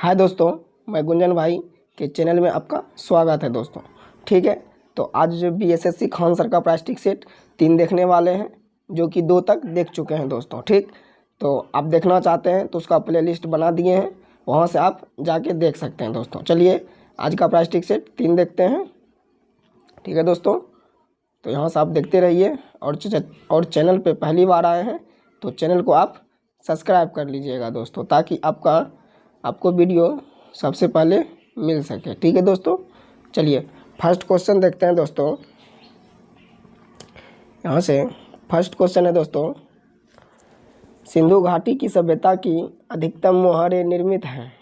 हाय दोस्तों, मैं गुंजन भाई के चैनल में आपका स्वागत है दोस्तों। ठीक है, तो आज जो बीएसएससी खान सर का प्लास्टिक सेट 3 देखने वाले हैं, जो कि 2 तक देख चुके हैं दोस्तों। ठीक, तो आप देखना चाहते हैं तो उसका प्लेलिस्ट बना दिए हैं, वहां से आप जाके देख सकते हैं दोस्तों। चलिए आज का प्लास्टिक सेट 3 देखते हैं। ठीक है दोस्तों, तो यहाँ से आप देखते रहिए और चैनल पे पहली बार आए हैं तो चैनल को आप सब्सक्राइब कर लीजिएगा दोस्तों, ताकि आपको वीडियो सबसे पहले मिल सके। ठीक है दोस्तों, चलिए फर्स्ट क्वेश्चन देखते हैं दोस्तों। यहाँ से फर्स्ट क्वेश्चन है दोस्तों, सिंधु घाटी की सभ्यता की अधिकतम मोहरें निर्मित हैं।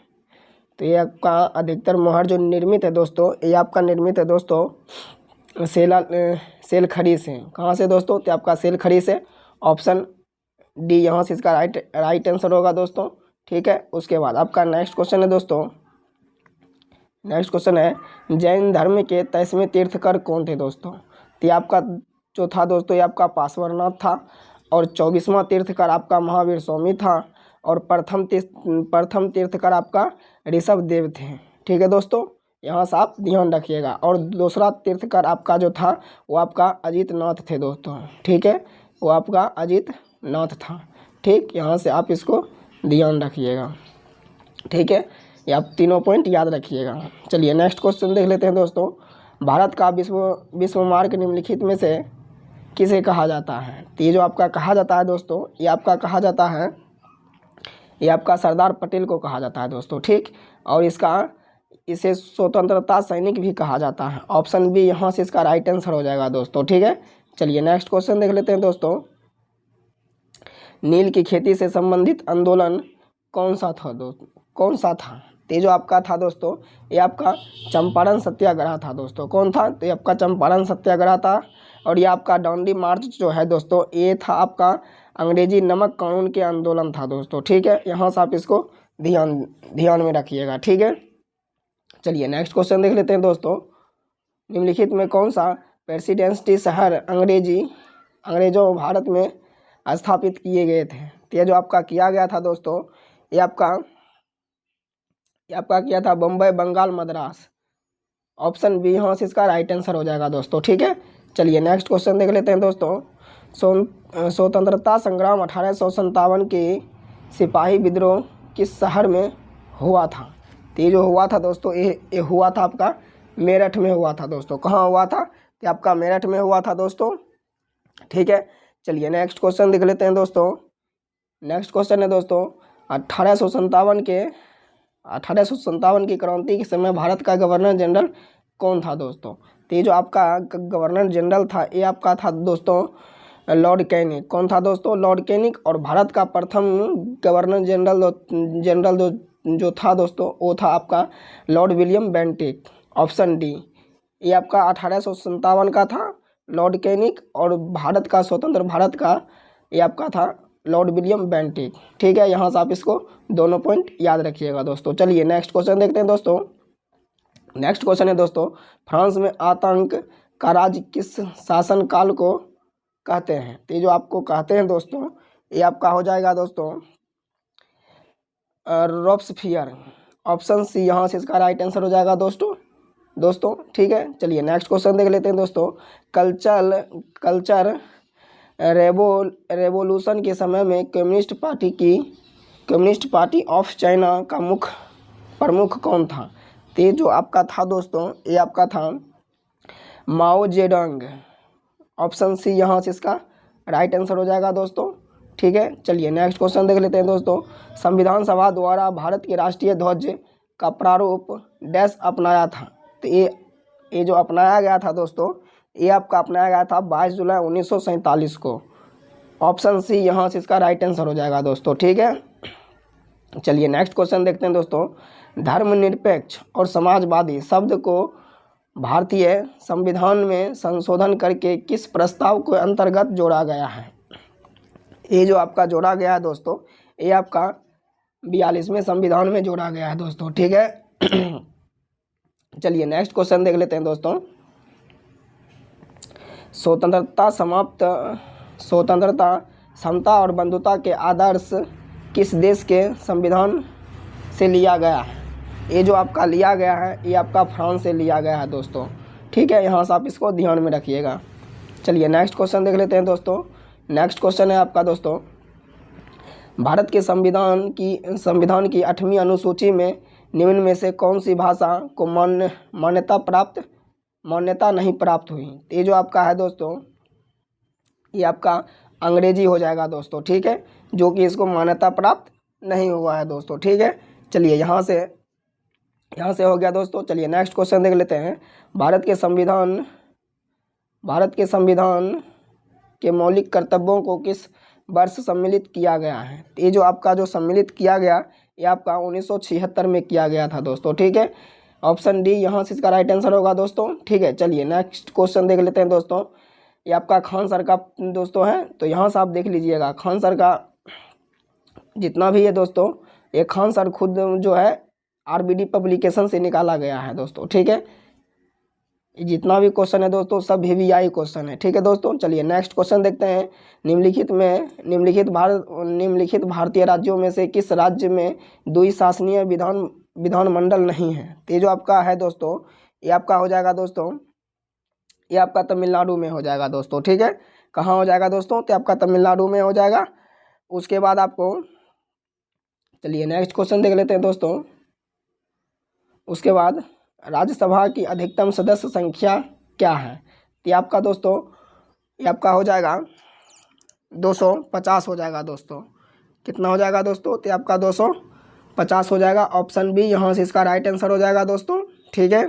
तो ये आपका अधिकतर मोहर जो निर्मित है दोस्तों, ये आपका निर्मित है दोस्तों सेल खड़ी से। कहाँ से दोस्तों? तो आपका सेल खड़ी से। ऑप्शन डी यहाँ से इसका राइट आंसर होगा दोस्तों। ठीक है, उसके बाद आपका नेक्स्ट क्वेश्चन है दोस्तों। नेक्स्ट क्वेश्चन है, जैन धर्म के 23वें तीर्थकर कौन थे दोस्तों? तो ये आपका जो था दोस्तों, ये आपका पार्श्वनाथ था। और 24वां तीर्थकर आपका महावीर स्वामी था। और प्रथम तीर्थकर आपका ऋषभ देव थे। ठीक है दोस्तों, यहाँ से आप ध्यान रखिएगा। और दूसरा तीर्थकर आपका जो था वो आपका अजीत नाथ थे दोस्तों। ठीक है, वो आपका अजीत नाथ था। ठीक, यहाँ से आप इसको ध्यान रखिएगा। ठीक है, ये आप तीनों पॉइंट याद रखिएगा। चलिए नेक्स्ट क्वेश्चन देख लेते हैं दोस्तों। भारत का विश्व मार्ग निम्नलिखित में से किसे कहा जाता है? तो ये जो आपका कहा जाता है दोस्तों, ये आपका कहा जाता है, ये आपका सरदार पटेल को कहा जाता है दोस्तों। ठीक, और इसे स्वतंत्रता सैनिक भी कहा जाता है। ऑप्शन बी यहाँ से इसका राइट आंसर हो जाएगा दोस्तों। ठीक है, चलिए नेक्स्ट क्वेश्चन देख लेते हैं दोस्तों। नील की खेती से संबंधित आंदोलन कौन सा था दोस्तों? कौन सा था? तो ये जो आपका था दोस्तों, ये आपका चंपारण सत्याग्रह था दोस्तों। कौन था? तो ये आपका चंपारण सत्याग्रह था। और ये आपका डांडी मार्च जो है दोस्तों, ये था आपका अंग्रेजी नमक कानून के आंदोलन था दोस्तों। ठीक है, यहाँ से आप इसको ध्यान में रखिएगा। ठीक है, चलिए नेक्स्ट क्वेश्चन देख लेते हैं दोस्तों। निम्नलिखित में कौन सा प्रेसिडेंसी शहर अंग्रेजों भारत में स्थापित किए गए थे? तो ये जो आपका किया गया था दोस्तों, ये आपका किया था बम्बई, बंगाल, मद्रास। ऑप्शन बी यहाँ से इसका राइट आंसर हो जाएगा दोस्तों। ठीक है, चलिए नेक्स्ट क्वेश्चन देख लेते हैं दोस्तों। स्वतंत्रता संग्राम 1857 के सिपाही विद्रोह किस शहर में हुआ था? तो ये जो हुआ था दोस्तों, ये हुआ था आपका मेरठ में हुआ था दोस्तों। कहाँ हुआ था? तो आपका मेरठ में हुआ था दोस्तों। ठीक है, चलिए नेक्स्ट क्वेश्चन देख लेते हैं दोस्तों। नेक्स्ट क्वेश्चन है दोस्तों, 1857 की क्रांति के समय भारत का गवर्नर जनरल कौन था दोस्तों? तो ये जो आपका गवर्नर जनरल था, ये आपका था दोस्तों लॉर्ड कैनिंग। कौन था दोस्तों? Lord Canning. और भारत का प्रथम गवर्नर जनरल जो था दोस्तों, वो था आपका Lord William Bentinck. Option D, ये आपका 1857 का था लॉर्ड कैनिंग। और स्वतंत्र भारत का ये आपका था लॉर्ड विलियम बेंटिक। ठीक है, यहाँ से आप इसको दोनों पॉइंट याद रखिएगा दोस्तों। चलिए नेक्स्ट क्वेश्चन देखते हैं दोस्तों। नेक्स्ट क्वेश्चन है दोस्तों, फ्रांस में आतंक का राज किस शासन काल को कहते हैं? तो ये जो आपको कहते हैं दोस्तों, ये आपका हो जाएगा दोस्तों रॉब्सफियर। ऑप्शन सी यहाँ से इसका राइट आंसर हो जाएगा दोस्तों। ठीक है, चलिए नेक्स्ट क्वेश्चन देख लेते हैं दोस्तों। कल्चर रेवोल्यूशन के समय में कम्युनिस्ट पार्टी ऑफ चाइना का प्रमुख कौन था? तो ये जो आपका था दोस्तों, ये आपका था माओ जेडंग। ऑप्शन सी यहाँ से इसका राइट आंसर हो जाएगा दोस्तों। ठीक है, चलिए नेक्स्ट क्वेश्चन देख लेते हैं दोस्तों। संविधान सभा द्वारा भारत के राष्ट्रीय ध्वज का प्रारूप डैश अपनाया था? तो ये जो अपनाया गया था दोस्तों, ये आपका अपनाया गया था 22 जुलाई 1947 को। ऑप्शन सी यहाँ से इसका राइट आंसर हो जाएगा दोस्तों। ठीक है, चलिए नेक्स्ट क्वेश्चन देखते हैं दोस्तों। धर्मनिरपेक्ष और समाजवादी शब्द को भारतीय संविधान में संशोधन करके किस प्रस्ताव के अंतर्गत जोड़ा गया है? ये जो आपका जोड़ा गया है दोस्तों, ये आपका 42वें संविधान में जोड़ा गया है दोस्तों। ठीक है, चलिए नेक्स्ट क्वेश्चन देख लेते हैं दोस्तों। स्वतंत्रता समता और बंधुता के आदर्श किस देश के संविधान से लिया गया है? ये जो आपका लिया गया है ये आपका फ्रांस से लिया गया है दोस्तों, ठीक है। यहाँ से आप इसको ध्यान में रखिएगा। चलिए नेक्स्ट क्वेश्चन देख लेते हैं दोस्तों। नेक्स्ट क्वेश्चन है आपका दोस्तों, भारत के संविधान की 8वीं अनुसूची में निम्न में से कौन सी भाषा को मान्यता नहीं प्राप्त हुई। तो ये जो आपका है दोस्तों ये आपका अंग्रेजी हो जाएगा दोस्तों, ठीक है, जो कि इसको मान्यता प्राप्त नहीं हुआ है दोस्तों, ठीक है। चलिए यहाँ से हो गया दोस्तों। चलिए नेक्स्ट क्वेश्चन देख लेते हैं। भारत के संविधान के मौलिक कर्तव्यों को किस वर्ष सम्मिलित किया गया है। ये जो आपका जो सम्मिलित किया गया ये आपका 1976 में किया गया था दोस्तों, ठीक है। ऑप्शन डी यहाँ से इसका राइट आंसर होगा दोस्तों, ठीक है। चलिए नेक्स्ट क्वेश्चन देख लेते हैं दोस्तों। ये आपका खान सर का दोस्तों है, तो यहाँ से आप देख लीजिएगा खान सर का जितना भी है दोस्तों, ये खान सर खुद जो है RBD पब्लिकेशन से निकाला गया है दोस्तों, ठीक है। जितना भी क्वेश्चन है दोस्तों सब VVI क्वेश्चन है, ठीक है दोस्तों। चलिए नेक्स्ट क्वेश्चन देखते हैं। निम्नलिखित भारतीय राज्यों में से किस राज्य में द्विशासनीय विधानमंडल नहीं है। तो ये जो आपका है दोस्तों ये आपका हो जाएगा दोस्तों, ये आपका तमिलनाडु में हो जाएगा दोस्तों, ठीक है। कहाँ हो जाएगा दोस्तों, तो आपका तमिलनाडु में हो जाएगा। उसके बाद आपको चलिए नेक्स्ट क्वेश्चन देख लेते हैं दोस्तों। उसके बाद राज्यसभा की अधिकतम सदस्य संख्या क्या है। तो आपका दोस्तों ये आपका हो जाएगा 250 हो जाएगा दोस्तों। कितना हो जाएगा दोस्तों, तो आपका 250 हो जाएगा। ऑप्शन बी यहाँ से इसका राइट आंसर हो जाएगा दोस्तों, ठीक है।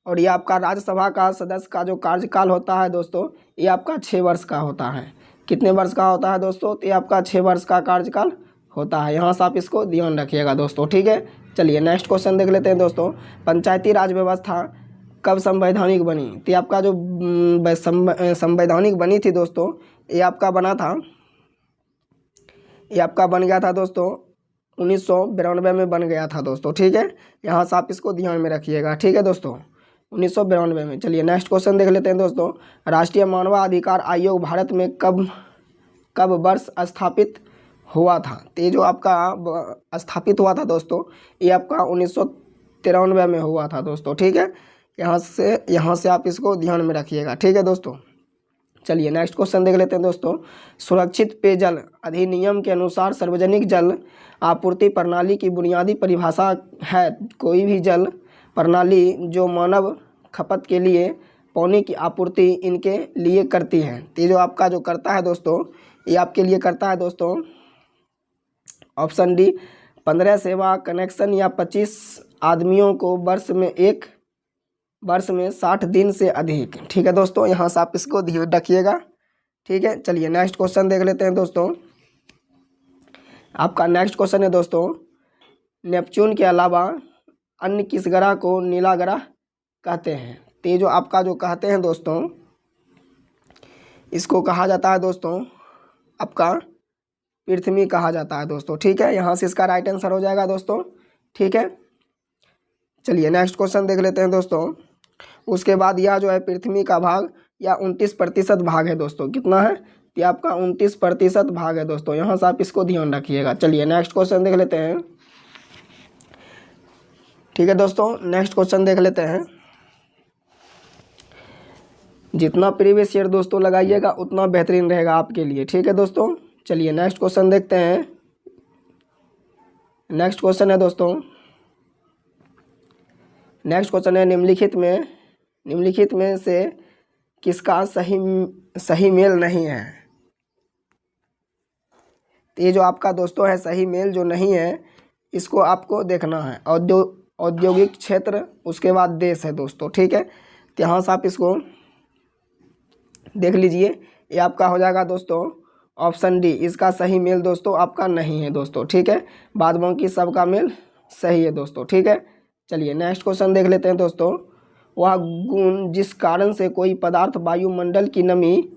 और ये आपका राज्यसभा का सदस्य का जो कार्यकाल होता है दोस्तों ये आपका 6 वर्ष का होता है। कितने वर्ष का होता है दोस्तों, तो ये आपका 6 वर्ष का कार्यकाल होता है। यहाँ से आप इसको ध्यान रखिएगा दोस्तों, ठीक है। चलिए नेक्स्ट क्वेश्चन देख लेते हैं दोस्तों। पंचायती राज व्यवस्था कब संवैधानिक बनी। तो आपका जो संवैधानिक बनी थी दोस्तों ये आपका बना था, ये आपका बन गया था दोस्तों 1992 में बन गया था दोस्तों, ठीक है। यहाँ से आप इसको ध्यान में रखिएगा, ठीक है दोस्तों, 1992 में। चलिए नेक्स्ट क्वेश्चन देख लेते हैं दोस्तों। राष्ट्रीय मानवाधिकार आयोग भारत में कब वर्ष स्थापित हुआ था। तो ये जो आपका स्थापित हुआ था दोस्तों ये आपका 1993 में हुआ था दोस्तों, ठीक है। यहाँ से आप इसको ध्यान में रखिएगा, ठीक है दोस्तों। चलिए नेक्स्ट क्वेश्चन देख लेते हैं दोस्तों। सुरक्षित पेयजल अधिनियम के अनुसार सार्वजनिक जल आपूर्ति प्रणाली की बुनियादी परिभाषा है कोई भी जल प्रणाली जो मानव खपत के लिए पानी की आपूर्ति इनके लिए करती है। तो ये जो आपका जो करता है दोस्तों ये आपके लिए करता है दोस्तों ऑप्शन डी 15 सेवा कनेक्शन या 25 आदमियों को वर्ष में 60 दिन से अधिक, ठीक है दोस्तों। यहाँ से आप इसको ध्यान रखिएगा, ठीक है। चलिए नेक्स्ट क्वेश्चन देख लेते हैं दोस्तों। आपका नेक्स्ट क्वेश्चन है दोस्तों, नेपच्यून के अलावा अन्य किस ग्रह को नीला ग्रह कहते हैं। तो ये जो आपका जो कहते हैं दोस्तों इसको कहा जाता है दोस्तों आपका पृथ्वी कहा जाता है दोस्तों, ठीक है। यहाँ से इसका राइट आंसर हो जाएगा दोस्तों, ठीक है। चलिए नेक्स्ट क्वेश्चन देख लेते हैं दोस्तों। उसके बाद यह जो है पृथ्वी का भाग या 29% भाग है दोस्तों। कितना है, ये आपका 29% भाग है दोस्तों। यहाँ से आप इसको ध्यान रखिएगा। चलिए नेक्स्ट क्वेश्चन देख लेते हैं, ठीक है दोस्तों। नेक्स्ट क्वेश्चन देख लेते हैं। जितना प्रीवियस ईयर दोस्तों लगाइएगा उतना बेहतरीन रहेगा आपके लिए, ठीक है दोस्तों। चलिए नेक्स्ट क्वेश्चन देखते हैं। नेक्स्ट क्वेश्चन है दोस्तों, नेक्स्ट क्वेश्चन है निम्नलिखित में से किसका सही मेल नहीं है। तो ये जो आपका दोस्तों है सही मेल जो नहीं है इसको आपको देखना है। औद्योगिक क्षेत्र उसके बाद देश है दोस्तों, ठीक है। तो यहाँ से आप इसको देख लीजिए। ये आपका हो जाएगा दोस्तों ऑप्शन डी, इसका सही मेल दोस्तों आपका नहीं है दोस्तों, ठीक है। बाद बाकी सबका मेल सही है दोस्तों, ठीक है। चलिए नेक्स्ट क्वेश्चन देख लेते हैं दोस्तों। वह गुण जिस कारण से कोई पदार्थ वायुमंडल की नमी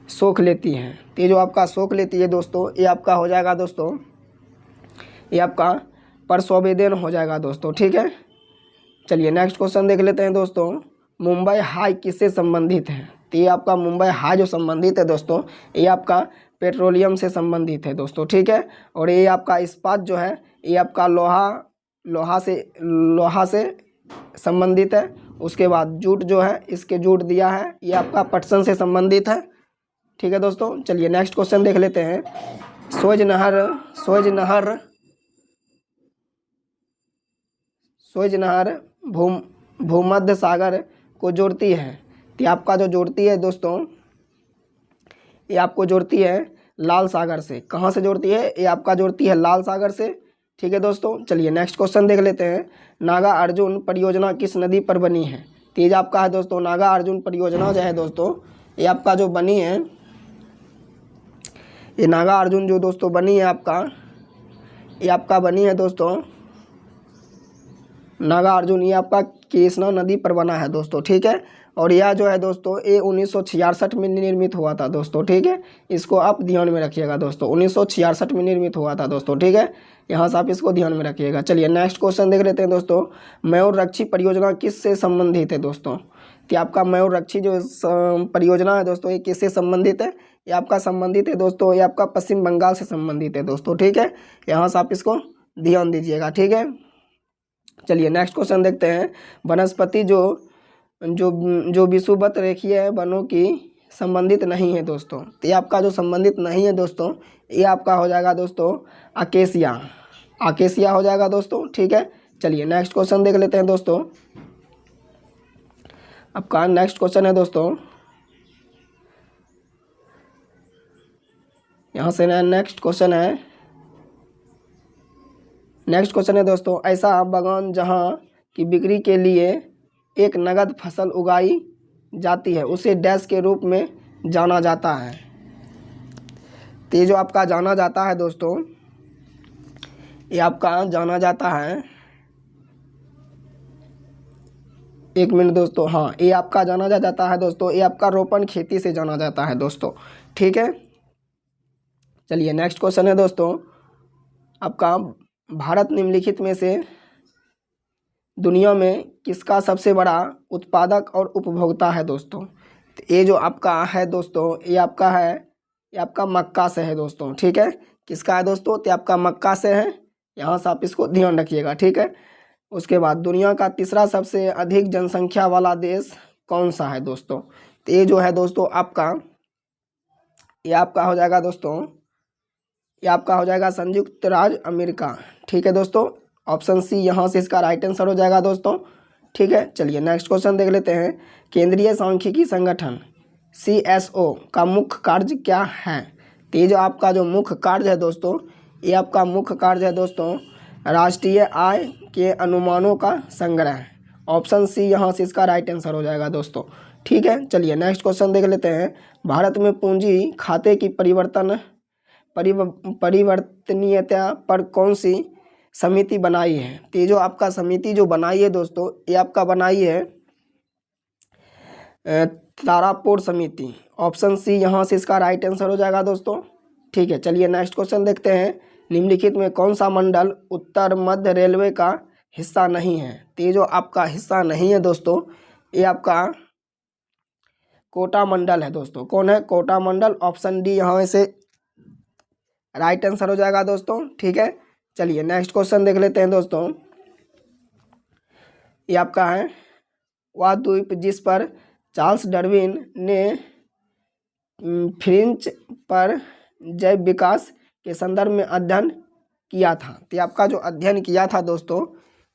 सोख लेती है। तो ये जो आपका सोख लेती है दोस्तों ये आपका हो जाएगा दोस्तों, ये आपका परसंवेदन हो जाएगा दोस्तों, ठीक है। चलिए नेक्स्ट क्वेश्चन देख लेते हैं दोस्तों। मुंबई हाई किससे संबंधित है। तो ये आपका मुंबई हाई जो संबंधित है दोस्तों ये आपका पेट्रोलियम से संबंधित है दोस्तों, ठीक है। और ये आपका इस्पात जो है ये आपका लोहा लोहा से संबंधित है। उसके बाद जूट जो है, इसके जूट दिया है, ये आपका पटसन से संबंधित है। ठीक है दोस्तों, चलिए नेक्स्ट क्वेश्चन देख लेते हैं। स्वेज नहर भूमध्य सागर को जोड़ती है। तो आपका जो जोड़ती है दोस्तों, ये आपको जोड़ती है लाल सागर से। कहाँ से जोड़ती है? ये आपका जोड़ती है लाल सागर से। ठीक है दोस्तों, चलिए नेक्स्ट क्वेश्चन देख लेते हैं। नागा अर्जुन परियोजना किस नदी पर बनी है? तेज आपका है दोस्तों, नागा अर्जुन परियोजना जो है दोस्तों, ये आपका जो बनी है, ये नागा अर्जुन जो दोस्तों बनी है आपका, ये आपका बनी है दोस्तों नागा अर्जुन, ये आपका कृष्णा नदी पर बना है दोस्तों। ठीक है, और यह जो है दोस्तों ये 1966 में निर्मित हुआ था दोस्तों। ठीक है, इसको आप ध्यान में रखिएगा दोस्तों, 1966 में निर्मित हुआ था दोस्तों। ठीक है, यहाँ से आप इसको ध्यान में रखिएगा। चलिए नेक्स्ट क्वेश्चन देख लेते हैं दोस्तों। मयूररक्षी परियोजना किससे संबंधित है दोस्तों? तो आपका मयूररक्षी जो परियोजना है दोस्तों, ये किससे संबंधित है? ये आपका संबंधित है दोस्तों, ये आपका पश्चिम बंगाल से संबंधित है दोस्तों। ठीक है, यहाँ से आप इसको ध्यान दीजिएगा। ठीक है, चलिए नेक्स्ट क्वेश्चन देखते हैं। वनस्पति जो विषुवत रेखीय वनों की संबंधित नहीं है दोस्तों। तो ये आपका जो संबंधित नहीं है दोस्तों, ये आपका हो जाएगा दोस्तों आकेसिया हो जाएगा दोस्तों। ठीक है, चलिए नेक्स्ट क्वेश्चन देख लेते हैं दोस्तों। आपका नेक्स्ट क्वेश्चन है दोस्तों, यहाँ से नेक्स्ट क्वेश्चन है दोस्तों। ऐसा बागान जहाँ की बिक्री के लिए एक नगद फसल उगाई जाती है, उसे डैश के रूप में जाना जाता है। तो ये जो आपका जाना जाता है दोस्तों, ये आपका जाना जाता है, एक मिनट दोस्तों, हाँ ये आपका जाना जाता है दोस्तों, ये आपका रोपण खेती से जाना जाता है दोस्तों। ठीक है, चलिए नेक्स्ट क्वेश्चन है दोस्तों। आपका भारत निम्नलिखित में से दुनिया में किसका सबसे बड़ा उत्पादक और उपभोक्ता है दोस्तों? तो ये जो आपका है दोस्तों, ये आपका मक्का से है दोस्तों। ठीक है, किसका है दोस्तों? तो आपका मक्का से है, यहाँ से आप इसको ध्यान रखिएगा। ठीक है, उसके बाद दुनिया का तीसरा सबसे अधिक जनसंख्या वाला देश कौन सा है दोस्तों? तो ये जो है दोस्तों ये आपका हो जाएगा दोस्तों, ये आपका हो जाएगा संयुक्त राज्य अमेरिका। ठीक है दोस्तों, ऑप्शन सी यहाँ से इसका राइट आंसर हो जाएगा दोस्तों। ठीक है, चलिए नेक्स्ट क्वेश्चन देख लेते हैं। केंद्रीय सांख्यिकी संगठन CSO का मुख्य कार्य क्या है? तो ये जो आपका जो मुख्य कार्य है दोस्तों, ये आपका मुख्य कार्य है दोस्तों राष्ट्रीय आय के अनुमानों का संग्रह। ऑप्शन सी यहाँ से इसका राइट आंसर हो जाएगा दोस्तों। ठीक है, चलिए नेक्स्ट क्वेश्चन देख लेते हैं। भारत में पूंजी खाते की परिवर्तनीयता पर कौन सी समिति बनाई है? तो ये जो आपका समिति जो बनाई है दोस्तों, ये आपका बनाई है तारापुर समिति। ऑप्शन सी यहाँ से इसका राइट आंसर हो जाएगा दोस्तों। ठीक है, चलिए नेक्स्ट क्वेश्चन देखते हैं। निम्नलिखित में कौन सा मंडल उत्तर मध्य रेलवे का हिस्सा नहीं है? तो ये जो आपका हिस्सा नहीं है दोस्तों, ये आपका कोटा मंडल है दोस्तों। कौन है? कोटा मंडल। ऑप्शन डी यहाँ से राइट आंसर हो जाएगा दोस्तों। ठीक है, चलिए नेक्स्ट क्वेश्चन देख लेते हैं दोस्तों। ये आपका है वह द्वीप जिस पर चार्ल्स डार्विन ने फ्रिंच पर जैव विकास के संदर्भ में अध्ययन किया था। तो आपका जो अध्ययन किया था दोस्तों,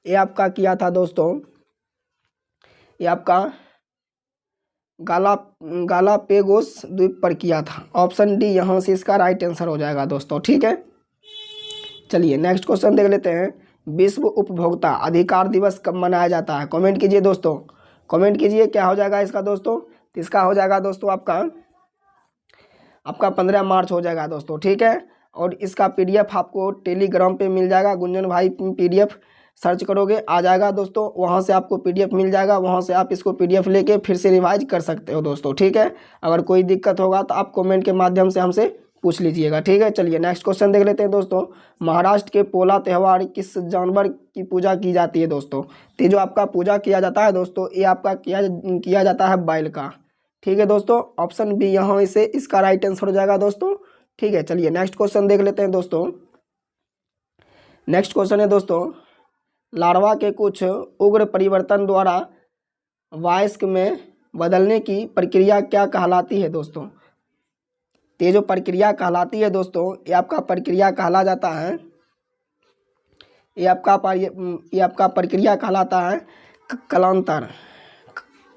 ये आपका किया था दोस्तों, ये आपका गालापेगोस द्वीप पर किया था। ऑप्शन डी यहाँ से इसका राइट आंसर हो जाएगा दोस्तों। ठीक है, चलिए नेक्स्ट क्वेश्चन देख लेते हैं। विश्व उपभोक्ता अधिकार दिवस कब मनाया जाता है? कमेंट कीजिए दोस्तों, कमेंट कीजिए क्या हो जाएगा इसका दोस्तों। तो इसका हो जाएगा दोस्तों आपका 15 मार्च हो जाएगा दोस्तों। ठीक है, और इसका PDF आपको टेलीग्राम पे मिल जाएगा। गुंजन भाई PDF सर्च करोगे आ जाएगा दोस्तों, वहाँ से आपको PDF मिल जाएगा, वहाँ से आप इसको PDF लेके फिर से रिवाइज कर सकते हो दोस्तों। ठीक है, अगर कोई दिक्कत होगा तो आप कमेंट के माध्यम से हमसे पूछ लीजिएगा। ठीक है, चलिए नेक्स्ट क्वेश्चन देख लेते हैं दोस्तों। महाराष्ट्र के पोला त्यौहार किस जानवर की पूजा की जाती है दोस्तों? तो जो आपका पूजा किया जाता है दोस्तों, ये आपका किया जाता है बैल का। ठीक है दोस्तों, ऑप्शन बी यहाँ से इसका राइट आंसर हो जाएगा दोस्तों। ठीक है, चलिए नेक्स्ट क्वेश्चन देख लेते हैं दोस्तों। नेक्स्ट क्वेश्चन है दोस्तों, लार्वा के कुछ उग्र परिवर्तन द्वारा वयस्क में बदलने की प्रक्रिया क्या कहलाती है दोस्तों? ये जो प्रक्रिया कहलाती है दोस्तों, ये आपका प्रक्रिया कहला जाता है, ये आपका प्रक्रिया कहलाता है कलांतर,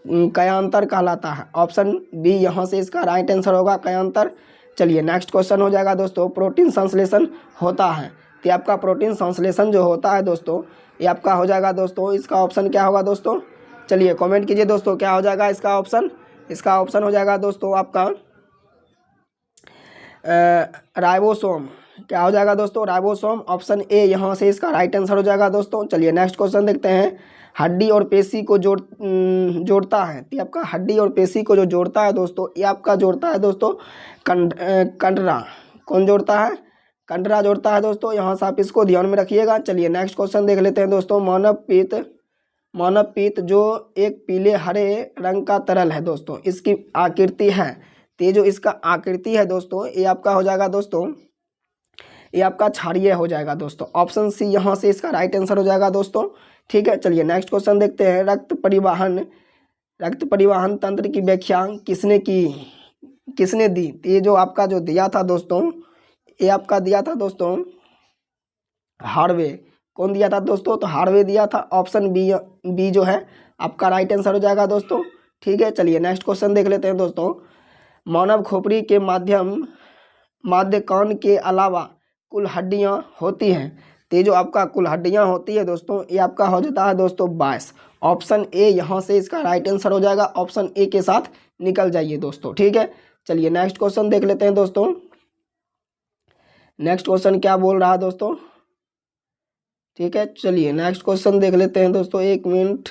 कयांतर कहलाता है। ऑप्शन बी यहाँ से इसका राइट आंसर होगा, कयांतर। चलिए नेक्स्ट क्वेश्चन हो जाएगा दोस्तों, प्रोटीन संश्लेषण होता है, तो आपका प्रोटीन संश्लेषण जो होता है दोस्तों, ये आपका हो जाएगा दोस्तों, इसका ऑप्शन क्या होगा दोस्तों? चलिए कमेंट कीजिए दोस्तों, क्या हो जाएगा इसका ऑप्शन? इसका ऑप्शन हो जाएगा दोस्तों आपका राइबोसोम। क्या हो जाएगा दोस्तों? राइबोसोम। ऑप्शन ए यहाँ से इसका राइट आंसर हो जाएगा दोस्तों। चलिए नेक्स्ट क्वेश्चन देखते हैं। हड्डी और पेशी को जोड़ता है, तो आपका हड्डी और पेशी को जो जोड़ता है दोस्तों, ये आपका जोड़ता है दोस्तों कंडरा। कौन जोड़ता है? कंडरा जोड़ता है दोस्तों, यहाँ से आप इसको ध्यान में रखिएगा। चलिए नेक्स्ट क्वेश्चन देख लेते हैं दोस्तों। मानव पीत जो एक पीले हरे रंग का तरल है दोस्तों, इसकी आकृति है, तो ये जो इसका आकृति है दोस्तों, ये आपका हो जाएगा दोस्तों, ये आपका क्षारीय हो जाएगा दोस्तों। ऑप्शन सी यहाँ से इसका राइट आंसर हो जाएगा दोस्तों। ठीक है, चलिए नेक्स्ट क्वेश्चन देखते हैं। रक्त परिवहन तंत्र की व्याख्या किसने दी? तो ये जो आपका जो दिया था दोस्तों, ये आपका दिया था दोस्तों हार्वे। कौन दिया था दोस्तों? तो हार्वे दिया था। ऑप्शन बी जो है आपका राइट आंसर हो जाएगा दोस्तों। ठीक है, चलिए नेक्स्ट क्वेश्चन देख लेते हैं दोस्तों। मानव खोपड़ी के माध्य कान के अलावा कुल हड्डियां होती हैं, तो ये जो आपका कुल हड्डियां होती है दोस्तों, ये आपका हो जाता है दोस्तों 22। ऑप्शन ए यहाँ से इसका राइट आंसर हो जाएगा। ऑप्शन ए के साथ निकल जाइए दोस्तों। ठीक है, चलिए नेक्स्ट क्वेश्चन देख लेते हैं दोस्तों। नेक्स्ट क्वेश्चन क्या बोल रहा है दोस्तों? ठीक है, चलिए नेक्स्ट क्वेश्चन देख लेते हैं दोस्तों, एक मिनट।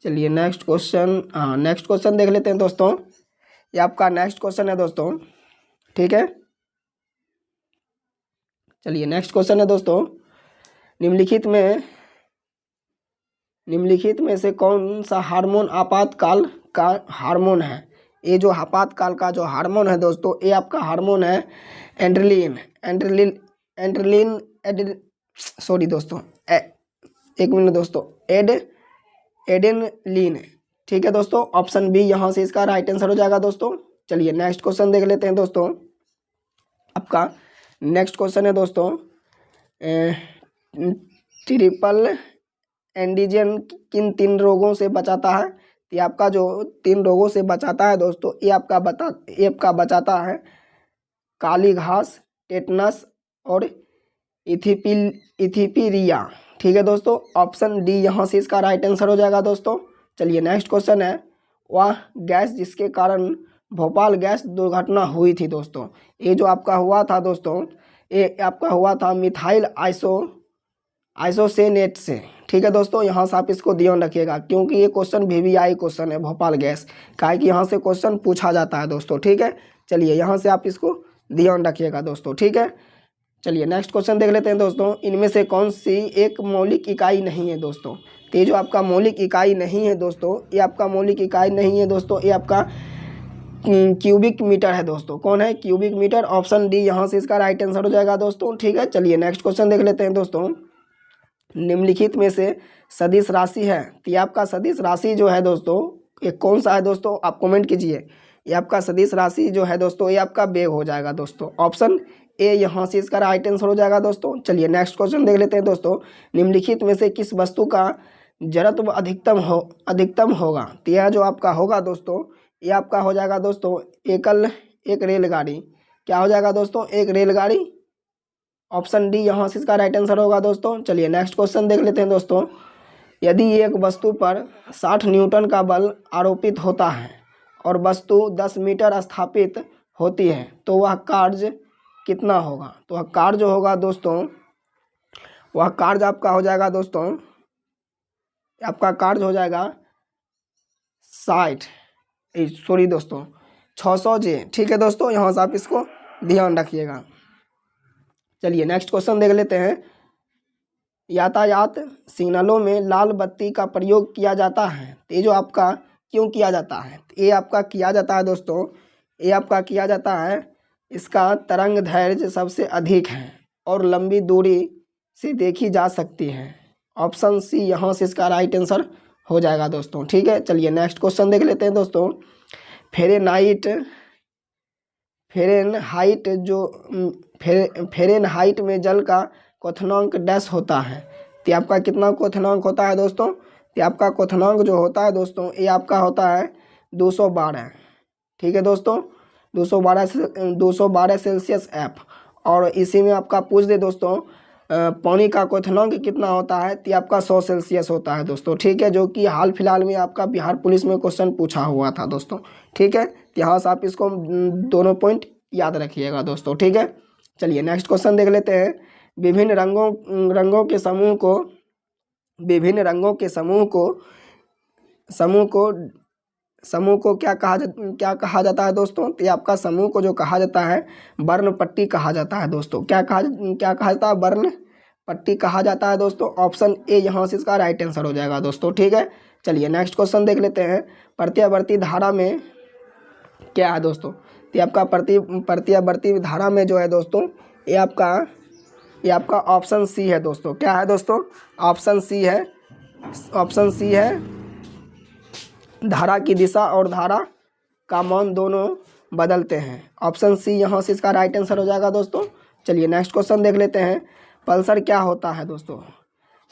चलिए नेक्स्ट क्वेश्चन देख लेते हैं दोस्तों। ये आपका नेक्स्ट क्वेश्चन है दोस्तों। ठीक है, चलिए नेक्स्ट क्वेश्चन है दोस्तों। निम्नलिखित में से कौन सा हार्मोन आपातकाल का हार्मोन है? ये जो आपातकाल का जो हार्मोन है दोस्तों, ये आपका हार्मोन है सॉरी दोस्तों, एक मिनट दोस्तों, एडेनलिन। ठीक है दोस्तों, ऑप्शन बी यहाँ से इसका राइट आंसर हो जाएगा दोस्तों। चलिए नेक्स्ट क्वेश्चन देख लेते हैं दोस्तों। आपका नेक्स्ट क्वेश्चन है दोस्तों, ट्रिपल एंटीजन किन 3 रोगों से बचाता है? ये आपका जो 3 रोगों से बचाता है दोस्तों, ये आपका बचाता है काली घास, टेटनस और इथिपीरिया। ठीक है दोस्तों, ऑप्शन डी यहाँ से इसका राइट आंसर हो जाएगा दोस्तों। चलिए नेक्स्ट क्वेश्चन है। वह गैस जिसके कारण भोपाल गैस दुर्घटना हुई थी दोस्तों, ये जो आपका हुआ था दोस्तों, ये आपका हुआ था मिथाइल आइसोसेनेट से। ठीक है दोस्तों, यहाँ से आप इसको ध्यान रखिएगा, क्योंकि ये क्वेश्चन VVI क्वेश्चन है, भोपाल गैस का है कि यहाँ से क्वेश्चन पूछा जाता है दोस्तों। ठीक है, चलिए यहाँ से आप इसको ध्यान रखिएगा दोस्तों। ठीक है, चलिए नेक्स्ट क्वेश्चन देख लेते हैं दोस्तों। इनमें से कौन सी एक मौलिक इकाई नहीं है दोस्तों? तो ये जो आपका मौलिक इकाई नहीं है दोस्तों, ये आपका मौलिक इकाई नहीं है दोस्तों, ये आपका क्यूबिक मीटर है दोस्तों। कौन है? Cubic metre. ऑप्शन डी यहाँ से इसका राइट आंसर हो जाएगा दोस्तों। ठीक है, चलिए नेक्स्ट क्वेश्चन देख लेते हैं दोस्तों। निम्नलिखित में से सदिश राशि है, तो ये आपका सदिश राशि जो है दोस्तों, ये कौन सा है दोस्तों? आप कमेंट कीजिए। ये आपका सदिश राशि जो है दोस्तों, ये आपका वेग हो जाएगा दोस्तों। ऑप्शन ए यहाँ से इसका राइट आंसर हो जाएगा दोस्तों। चलिए नेक्स्ट क्वेश्चन देख लेते हैं दोस्तों। निम्नलिखित में से किस वस्तु का जड़त्व अधिकतम होगा? तो यह जो आपका होगा दोस्तों, ये आपका हो जाएगा दोस्तों एक रेलगाड़ी। क्या हो जाएगा दोस्तों? एक रेलगाड़ी। ऑप्शन डी यहाँ से इसका राइट आंसर होगा दोस्तों। चलिए नेक्स्ट क्वेश्चन देख लेते हैं दोस्तों। यदि एक वस्तु पर 60 न्यूटन का बल आरोपित होता है और वस्तु 10 मीटर स्थापित होती है, तो वह कार्य कितना होगा? तो वह कार्य जो होगा दोस्तों, वह कार्य आपका हो जाएगा दोस्तों, आपका कार्य हो जाएगा 600 जे। ठीक है दोस्तों, यहाँ से आप इसको ध्यान रखिएगा। चलिए नेक्स्ट क्वेश्चन देख लेते हैं। यातायात सिग्नलों में लाल बत्ती का प्रयोग किया जाता है, तो ये जो आपका क्यों किया जाता है? ये आपका किया जाता है दोस्तों, ये आपका किया जाता है, इसका तरंग दैर्घ्य सबसे अधिक है और लंबी दूरी से देखी जा सकती है। ऑप्शन सी यहाँ से इसका राइट आंसर हो जाएगा दोस्तों। ठीक है, चलिए नेक्स्ट क्वेश्चन देख लेते हैं दोस्तों। फेरेनहाइट में जल का क्वथनांक डैश होता है। तो आपका कितना क्वथनांक होता है दोस्तों? तो आपका क्वथनांक जो होता है दोस्तों ये आपका होता है 212। ठीक है दोस्तों, 212 सेल्सियस एफ। और इसी में आपका पूछ दे दोस्तों पानी का क्वथनांक कितना होता है? तो आपका 100 सेल्सियस होता है दोस्तों। ठीक है, जो कि हाल फिलहाल में आपका बिहार पुलिस में क्वेश्चन पूछा हुआ था दोस्तों। ठीक है, तो यहाँ से आप इसको दोनों पॉइंट याद रखिएगा दोस्तों। ठीक है, चलिए नेक्स्ट क्वेश्चन देख लेते हैं। विभिन्न रंगों के समूह को क्या कहा जाता है दोस्तों? तो आपका समूह को जो कहा जाता है वर्ण पट्टी कहा जाता है दोस्तों। क्या कहा जाता है? वर्ण पट्टी कहा जाता है दोस्तों। ऑप्शन ए यहाँ से इसका राइट आंसर हो जाएगा दोस्तों। ठीक है, चलिए नेक्स्ट क्वेश्चन देख लेते हैं। प्रत्यावर्ती धारा में क्या है दोस्तों? तो आपका प्रत्यावर्ती धारा में जो है दोस्तों ये आपका ऑप्शन सी है दोस्तों। क्या है दोस्तों? ऑप्शन सी है धारा की दिशा और धारा का मान दोनों बदलते हैं। ऑप्शन सी यहाँ से इसका राइट आंसर हो जाएगा दोस्तों। चलिए नेक्स्ट क्वेश्चन देख लेते हैं। पल्सर क्या होता है दोस्तों?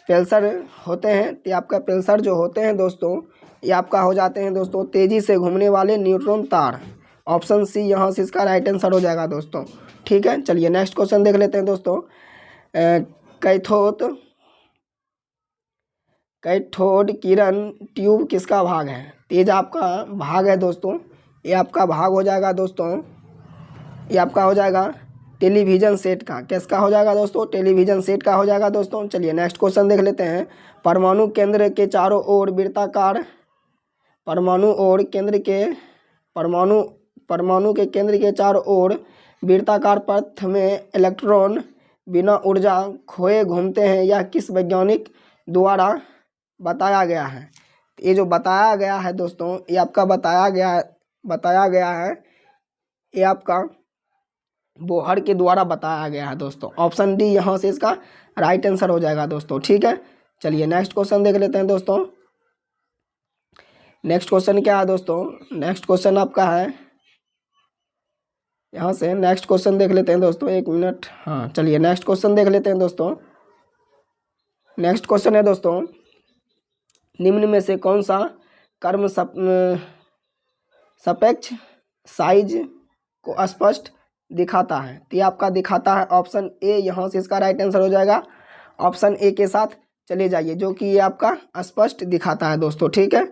पल्सर होते हैं, तो आपका पल्सर जो होते हैं दोस्तों ये आपका हो जाते हैं दोस्तों तेज़ी से घूमने वाले न्यूट्रॉन तार। ऑप्शन सी यहाँ से इसका राइट आंसर हो जाएगा दोस्तों। ठीक है, चलिए नेक्स्ट क्वेश्चन देख लेते हैं दोस्तों। कैथोड किरण ट्यूब किसका भाग है? तेज आपका भाग है दोस्तों। ये आपका भाग हो जाएगा दोस्तों, ये आपका हो जाएगा टेलीविज़न सेट का। किसका हो जाएगा दोस्तों? टेलीविज़न सेट का हो जाएगा दोस्तों। चलिए नेक्स्ट क्वेश्चन देख लेते हैं। परमाणु के केंद्र के चारों ओर वृत्ताकार पथ में इलेक्ट्रॉन बिना ऊर्जा खोए घूमते हैं। यह किस वैज्ञानिक द्वारा बताया गया है? ये जो बताया गया है दोस्तों ये आपका बताया गया है ये आपका बोहर के द्वारा बताया गया है दोस्तों। ऑप्शन डी यहाँ से इसका राइट आंसर हो जाएगा दोस्तों। ठीक है, चलिए नेक्स्ट क्वेश्चन देख लेते हैं दोस्तों। नेक्स्ट क्वेश्चन क्या है दोस्तों? नेक्स्ट क्वेश्चन आपका है यहाँ से। नेक्स्ट क्वेश्चन देख लेते हैं दोस्तों, एक मिनट। हाँ, चलिए नेक्स्ट क्वेश्चन देख लेते हैं दोस्तों। नेक्स्ट क्वेश्चन है दोस्तों, निम्न में से कौन सा कर्म सापेक्ष साइज को स्पष्ट दिखाता है? तो ये आपका दिखाता है ऑप्शन ए। यहाँ से इसका राइट आंसर हो जाएगा। ऑप्शन ए के साथ चले जाइए, जो कि ये आपका स्पष्ट दिखाता है दोस्तों। ठीक है,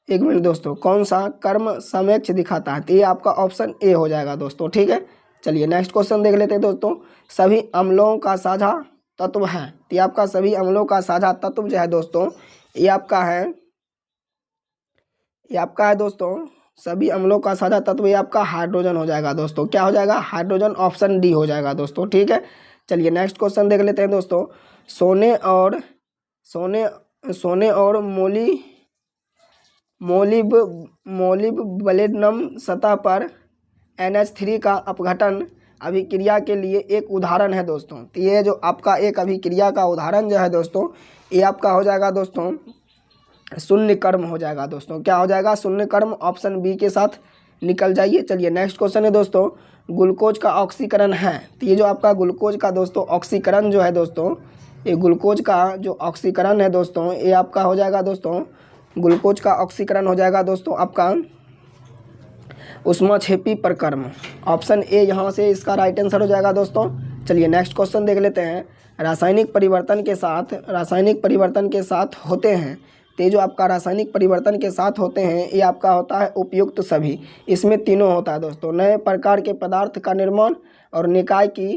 एक मिनट दोस्तों, कौन सा कर्म सापेक्ष दिखाता है? तो ये आपका ऑप्शन ए हो जाएगा दोस्तों। ठीक है, चलिए नेक्स्ट क्वेश्चन देख लेते हैं दोस्तों। सभी अम्लों का साझा तत्व है। तो ये आपका सभी अम्लों का साझा तत्व जो है दोस्तों ये आपका है दोस्तों सभी अम्लों का साझा तत्व ये आपका हाइड्रोजन हो जाएगा दोस्तों। क्या हो जाएगा? हाइड्रोजन। ऑप्शन डी हो जाएगा दोस्तों। ठीक है, चलिए नेक्स्ट क्वेश्चन देख लेते हैं दोस्तों। सोने और मोलिब्डेनम सतह पर NH3 का अपघटन अभिक्रिया के लिए एक उदाहरण है दोस्तों। तो ये जो आपका एक अभिक्रिया का उदाहरण जो है दोस्तों ये आपका हो जाएगा दोस्तों शून्य कर्म हो जाएगा दोस्तों। क्या हो जाएगा? शून्य कर्म। ऑप्शन बी के साथ निकल जाइए। चलिए नेक्स्ट क्वेश्चन है दोस्तों, ग्लूकोज का ऑक्सीकरण है। तो ये जो आपका ग्लूकोज का दोस्तों ऑक्सीकरण जो है दोस्तों ये ग्लूकोज का जो ऑक्सीकरण है दोस्तों ये आपका हो जाएगा दोस्तों ग्लूकोज का ऑक्सीकरण हो जाएगा दोस्तों आपका उष्माक्षेपी प्रक्रम। ऑप्शन ए यहाँ से इसका राइट आंसर हो जाएगा दोस्तों। चलिए नेक्स्ट क्वेश्चन देख लेते हैं। रासायनिक परिवर्तन के साथ होते हैं। तो ये जो आपका रासायनिक परिवर्तन के साथ होते हैं ये आपका होता है उपयुक्त सभी। इसमें तीनों होता है दोस्तों, नए प्रकार के पदार्थ का निर्माण और निकाय की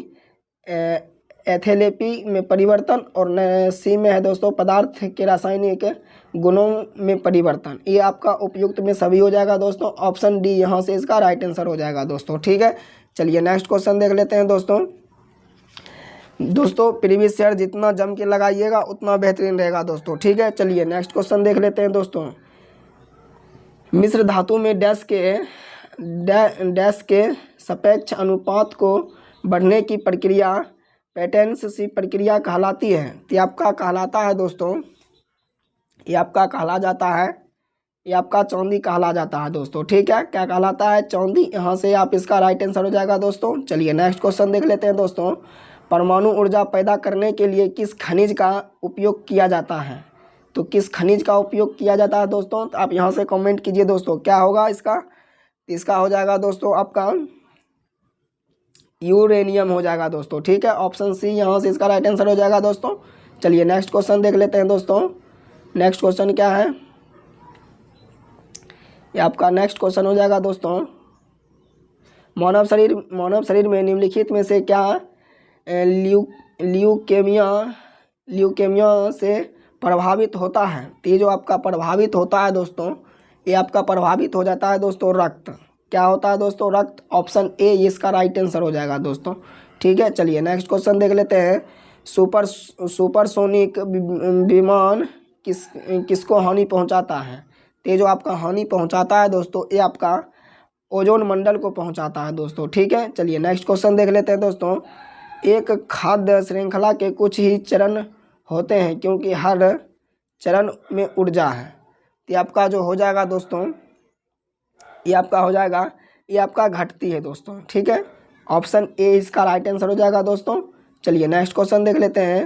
एथेलेपी में परिवर्तन, और सी में है दोस्तों पदार्थ के रासायनिक गुणों में परिवर्तन। ये आपका उपयुक्त में सभी हो जाएगा दोस्तों। ऑप्शन डी यहाँ से इसका राइट आंसर हो जाएगा दोस्तों। ठीक है, चलिए नेक्स्ट क्वेश्चन देख लेते हैं दोस्तों। प्रीवियस ईयर जितना जम के लगाइएगा उतना बेहतरीन रहेगा दोस्तों। ठीक है, चलिए नेक्स्ट क्वेश्चन देख लेते हैं दोस्तों। मिश्र धातु में डैश के सापेक्ष अनुपात को बढ़ने की प्रक्रिया पेटेंसी प्रक्रिया कहलाती है? तो ये आपका कहलाता है दोस्तों, ये आपका कहला जाता है, ये आपका चौंधी कहला जाता है दोस्तों। ठीक है, क्या कहलाता है? चौंधी। यहाँ से आप इसका राइट आंसर हो जाएगा दोस्तों। चलिए नेक्स्ट क्वेश्चन देख लेते हैं दोस्तों। परमाणु ऊर्जा पैदा करने के लिए किस खनिज का उपयोग किया जाता है? तो किस खनिज का उपयोग किया जाता है दोस्तों? तो आप यहाँ से कमेंट कीजिए दोस्तों, क्या होगा इसका? इसका हो जाएगा दोस्तों आपका यूरेनियम हो जाएगा दोस्तों। ठीक है, ऑप्शन सी यहाँ से इसका राइट आंसर हो जाएगा दोस्तों। चलिए नेक्स्ट क्वेश्चन देख लेते हैं दोस्तों। नेक्स्ट क्वेश्चन क्या है? ये आपका नेक्स्ट क्वेश्चन हो जाएगा दोस्तों, मानव शरीर में निम्नलिखित में से क्या ल्यूकेमिया से प्रभावित होता है? तो ये जो आपका प्रभावित होता है दोस्तों, ये आपका प्रभावित हो जाता है दोस्तों रक्त। क्या होता है दोस्तों? रक्त। ऑप्शन ए इसका राइट आंसर हो जाएगा दोस्तों। ठीक है, चलिए नेक्स्ट क्वेश्चन देख लेते हैं। सुपरसोनिक विमान किसको हानि पहुंचाता है? तो ये जो आपका हानि पहुंचाता है दोस्तों, ये आपका ओजोन मंडल को पहुंचाता है दोस्तों। ठीक है, चलिए नेक्स्ट क्वेश्चन देख लेते हैं दोस्तों। एक खाद्य श्रृंखला के कुछ ही चरण होते हैं क्योंकि हर चरण में ऊर्जा है। तो ये आपका जो हो जाएगा दोस्तों, ये आपका हो जाएगा, ये आपका घटती है दोस्तों। ठीक है, ऑप्शन ए इसका राइट आंसर हो जाएगा दोस्तों। चलिए नेक्स्ट क्वेश्चन देख लेते हैं।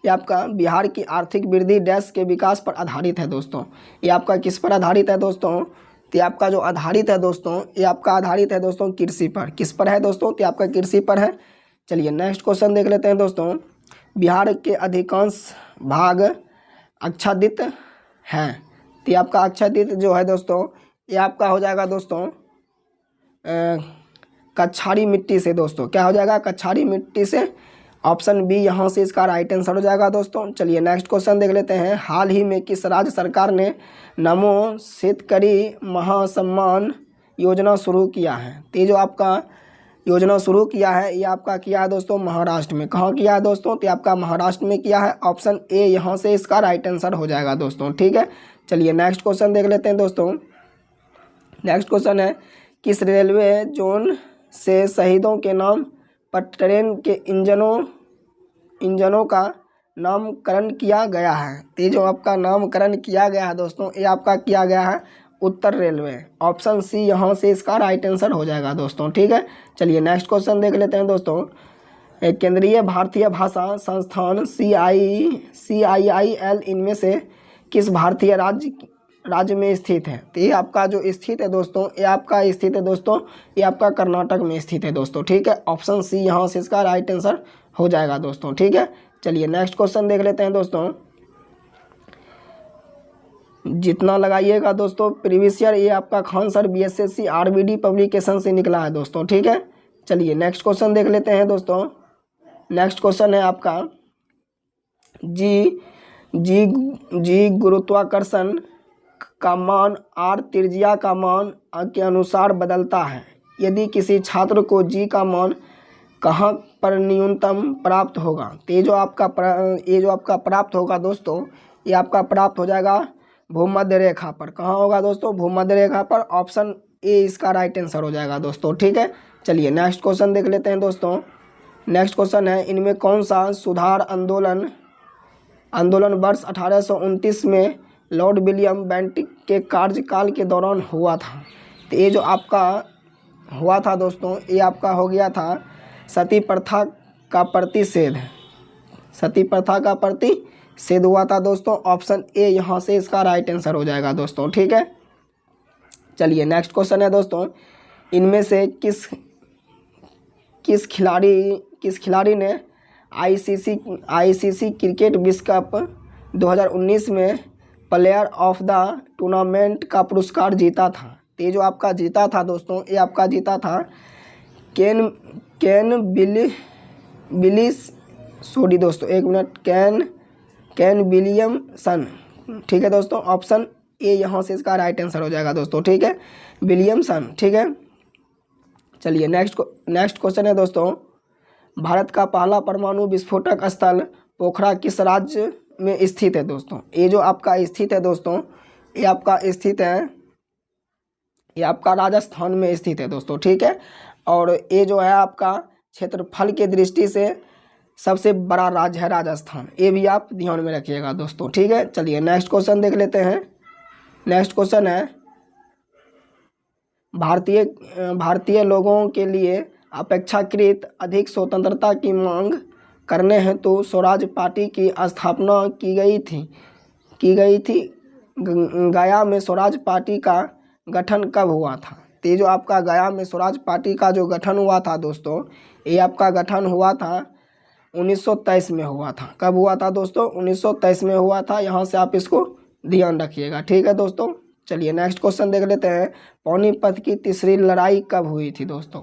ये आपका बिहार की आर्थिक वृद्धि डैश के विकास पर आधारित है दोस्तों। ये आपका किस पर आधारित है दोस्तों? तो ये आपका जो आधारित है दोस्तों, ये आपका आधारित है दोस्तों कृषि पर। किस पर है दोस्तों? तो आपका कृषि पर है। चलिए नेक्स्ट क्वेश्चन देख लेते हैं दोस्तों। बिहार के अधिकांश भाग आच्छादित हैं। तो ये आपका आच्छादित जो है दोस्तों, ये आपका हो जाएगा दोस्तों कछारी मिट्टी से दोस्तों। क्या हो जाएगा? कछारी मिट्टी से। ऑप्शन बी यहाँ से इसका राइट आंसर हो जाएगा दोस्तों। चलिए नेक्स्ट क्वेश्चन देख लेते हैं। हाल ही में किस राज्य सरकार ने नमो शेतकरी महासम्मान योजना शुरू किया है? तो ये जो आपका योजना शुरू किया है, ये आपका किया है दोस्तों महाराष्ट्र में। कहाँ किया है दोस्तों? तो आपका महाराष्ट्र में किया है। ऑप्शन ए यहाँ से इसका राइट आंसर हो जाएगा दोस्तों। ठीक है, चलिए नेक्स्ट क्वेश्चन देख लेते हैं दोस्तों। नेक्स्ट क्वेश्चन है, किस रेलवे जोन से शहीदों के नाम पर ट्रेन के इंजनों का नामकरण किया गया है? तो ये जो आपका नामकरण किया गया है दोस्तों, ये आपका किया गया है उत्तर रेलवे। ऑप्शन सी यहाँ से इसका राइट आंसर हो जाएगा दोस्तों। ठीक है, चलिए नेक्स्ट क्वेश्चन देख लेते हैं दोस्तों। केंद्रीय भारतीय भाषा संस्थान CIIL इनमें से किस भारतीय राज्य में स्थित है? तो ये आपका जो स्थित है दोस्तों, ये आपका स्थित है दोस्तों, ये आपका कर्नाटक में स्थित है दोस्तों। ठीक है, ऑप्शन सी यहाँ से इसका राइट आंसर हो जाएगा दोस्तों। ठीक है, चलिए नेक्स्ट क्वेश्चन देख लेते हैं दोस्तों। जितना लगाइएगा दोस्तों प्रीवियस ईयर, ये आपका Khan sir BSSC RBD publication से निकला है दोस्तों। ठीक है, चलिए नेक्स्ट क्वेश्चन देख लेते हैं दोस्तों। नेक्स्ट क्वेश्चन है आपका जी गुरुत्वाकर्षण का मान R त्रिज्या का मान के अनुसार बदलता है। यदि किसी छात्र को G का मान कहाँ पर न्यूनतम प्राप्त होगा? तो ये जो आपका प्राप्त होगा दोस्तों, ये आपका प्राप्त हो जाएगा भूमध्य रेखा पर। कहाँ होगा दोस्तों? भूमध्य रेखा पर। ऑप्शन ए इसका राइट आंसर हो जाएगा दोस्तों। ठीक है, चलिए नेक्स्ट क्वेश्चन देख लेते हैं दोस्तों। नेक्स्ट क्वेश्चन है, इनमें कौन सा सुधार आंदोलन वर्ष 1829 में लॉर्ड विलियम बेंटिक के कार्यकाल के दौरान हुआ था? तो ये जो आपका हुआ था दोस्तों, ये आपका हो गया था सती प्रथा का प्रतिषेध। सती प्रथा का प्रतिषेध हुआ था दोस्तों। ऑप्शन ए यहाँ से इसका राइट आंसर हो जाएगा दोस्तों। ठीक है, चलिए नेक्स्ट क्वेश्चन है दोस्तों। इनमें से किस खिलाड़ी ने आईसीसी क्रिकेट विश्व कप 2019 में प्लेयर ऑफ द टूर्नामेंट का पुरस्कार जीता था? तो ये जो आपका जीता था दोस्तों, ये आपका जीता था कैन विलियमसन। ठीक है दोस्तों, ऑप्शन ए यहाँ से इसका राइट आंसर हो जाएगा दोस्तों। ठीक है, विलियमसन। ठीक है, चलिए नेक्स्ट क्वेश्चन है दोस्तों। भारत का पहला परमाणु विस्फोटक स्थल पोखरा किस राज्य में स्थित है दोस्तों? ये जो आपका स्थित है दोस्तों, ये आपका स्थित है, ये आपका राजस्थान में स्थित है दोस्तों। ठीक है, और ये जो है आपका क्षेत्रफल के दृष्टि से सबसे बड़ा राज्य है राजस्थान, ये भी आप ध्यान में रखिएगा दोस्तों। ठीक है, चलिए नेक्स्ट क्वेश्चन देख लेते हैं। नेक्स्ट क्वेश्चन है, भारतीय लोगों के लिए अपेक्षाकृत अधिक स्वतंत्रता की मांग करने हेतु तो स्वराज पार्टी की स्थापना की गई थी। गया में स्वराज पार्टी का गठन कब हुआ था? तो ये जो आपका गया में स्वराज पार्टी का जो गठन हुआ था दोस्तों, ये आपका गठन हुआ था 1923 में हुआ था। कब हुआ था दोस्तों? 1923 में हुआ था। यहाँ से आप इसको ध्यान रखिएगा। ठीक है दोस्तों, चलिए नेक्स्ट क्वेश्चन देख लेते हैं। पानीपत की तीसरी लड़ाई कब हुई थी दोस्तों?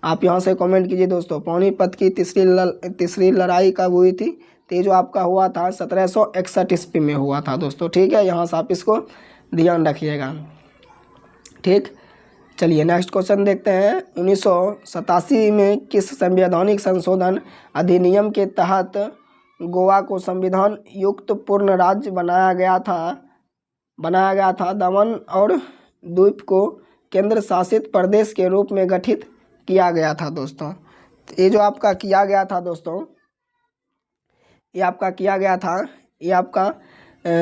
आप यहाँ से कमेंट कीजिए दोस्तों, पानीपत की तीसरी लड़ाई कब हुई थी? तो ये जो आपका हुआ था 1761 ईस्वी में हुआ था दोस्तों। ठीक है, यहाँ से आप इसको ध्यान रखिएगा। ठीक, चलिए नेक्स्ट क्वेश्चन देखते हैं। 1987 में किस संवैधानिक संशोधन अधिनियम के तहत गोवा को संविधान युक्त पूर्ण राज्य बनाया गया था? दमन और द्वीप को केंद्र शासित प्रदेश के रूप में गठित किया गया था दोस्तों। ये जो आपका किया गया था दोस्तों, ये आपका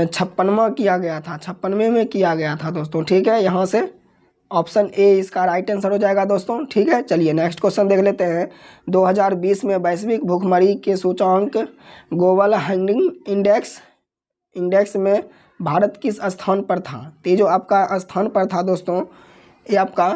56वां किया गया था, 56वें में किया गया था दोस्तों। ठीक है, यहाँ से ऑप्शन ए इसका राइट आंसर हो जाएगा दोस्तों। ठीक है, चलिए नेक्स्ट क्वेश्चन देख लेते हैं। 2020 में वैश्विक भूखमरी के सूचकांक ग्लोबल हंगरी इंडेक्स में भारत किस स्थान पर था? तो ये जो आपका स्थान पर था दोस्तों, ये आपका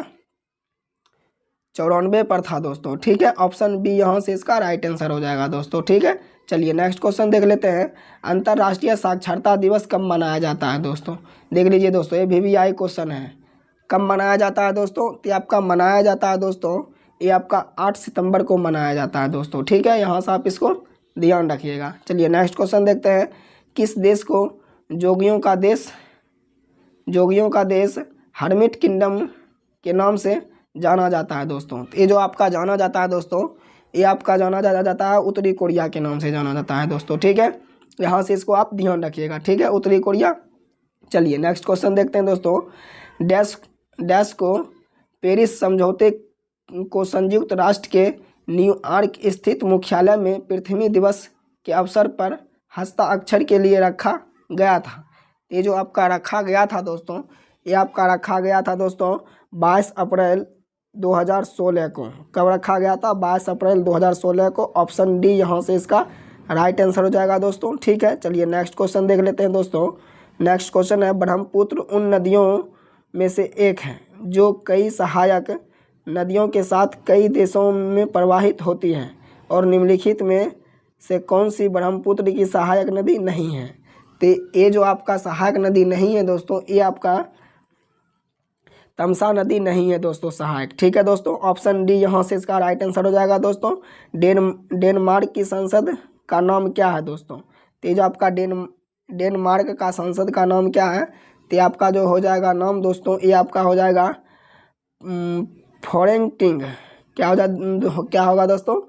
94 पर था दोस्तों। ठीक है, ऑप्शन बी यहाँ से इसका राइट आंसर हो जाएगा दोस्तों। ठीक है, चलिए नेक्स्ट क्वेश्चन देख लेते हैं। अंतर्राष्ट्रीय साक्षरता दिवस कब मनाया जाता है दोस्तों? देख लीजिए दोस्तों, ये VVI क्वेश्चन है। कब मनाया जाता है दोस्तों? तो आपका मनाया जाता है दोस्तों, ये आपका 8 सितंबर को मनाया जाता है दोस्तों। ठीक है, यहाँ से आप इसको ध्यान रखिएगा। चलिए नेक्स्ट क्वेश्चन देखते हैं। किस देश को जोगियों का देश हर्मिट किंगडम के नाम से जाना जाता है दोस्तों? तो ये जो आपका जाना जाता है दोस्तों, ये आपका जाना जाता है उत्तरी कोरिया के नाम से जाना जाता है दोस्तों। ठीक है, यहाँ से इसको आप ध्यान रखिएगा। ठीक है, उत्तरी कोरिया। चलिए नेक्स्ट क्वेश्चन देखते हैं दोस्तों। डैश को पेरिस समझौते को संयुक्त राष्ट्र के न्यूयॉर्क स्थित मुख्यालय में पृथ्वी दिवस के अवसर पर हस्ताक्षर के लिए रखा गया था। ये जो आपका रखा गया था दोस्तों, ये आपका रखा गया था दोस्तों 22 अप्रैल 2016 को। कब रखा गया था? 22 अप्रैल 2016 को। ऑप्शन डी यहाँ से इसका राइट आंसर हो जाएगा दोस्तों। ठीक है, चलिए नेक्स्ट क्वेश्चन देख लेते हैं दोस्तों। नेक्स्ट क्वेश्चन है, ब्रह्मपुत्र उन नदियों में से एक है जो कई सहायक नदियों के साथ कई देशों में प्रवाहित होती है, और निम्नलिखित में से कौन सी ब्रह्मपुत्र की सहायक नदी नहीं है? तो ये जो आपका सहायक नदी नहीं है दोस्तों, ये आपका तमसा नदी नहीं है दोस्तों सहायक। ठीक है दोस्तों, ऑप्शन डी यहाँ से इसका राइट आंसर हो जाएगा दोस्तों। डेनमार्क की संसद का नाम क्या है दोस्तों? तो ये जो आपका डेनमार्क का संसद का नाम क्या है? तो आपका जो हो जाएगा नाम दोस्तों, ये आपका हो जाएगा फोरेंटिंग। क्या होगा दोस्तों?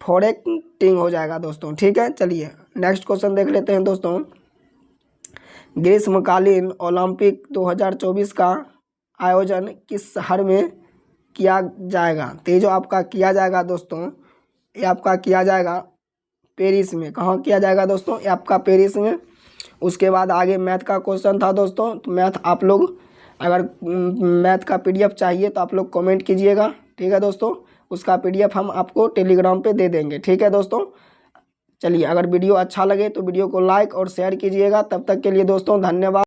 फोरेंटिंग हो जाएगा दोस्तों। ठीक है, चलिए नेक्स्ट क्वेश्चन देख लेते हैं दोस्तों। ग्रीष्मकालीन ओलंपिक 2024 का आयोजन किस शहर में किया जाएगा? तो ये जो आपका किया जाएगा दोस्तों, ये आपका किया जाएगा पेरिस में। कहाँ किया जाएगा दोस्तों? ये आपका पेरिस में। उसके बाद आगे मैथ का क्वेश्चन था दोस्तों, तो मैथ आप लोग अगर मैथ का PDF चाहिए तो आप लोग कमेंट कीजिएगा। ठीक है दोस्तों, उसका PDF हम आपको टेलीग्राम पे दे देंगे। ठीक है दोस्तों, चलिए अगर वीडियो अच्छा लगे तो वीडियो को लाइक और शेयर कीजिएगा। तब तक के लिए दोस्तों धन्यवाद।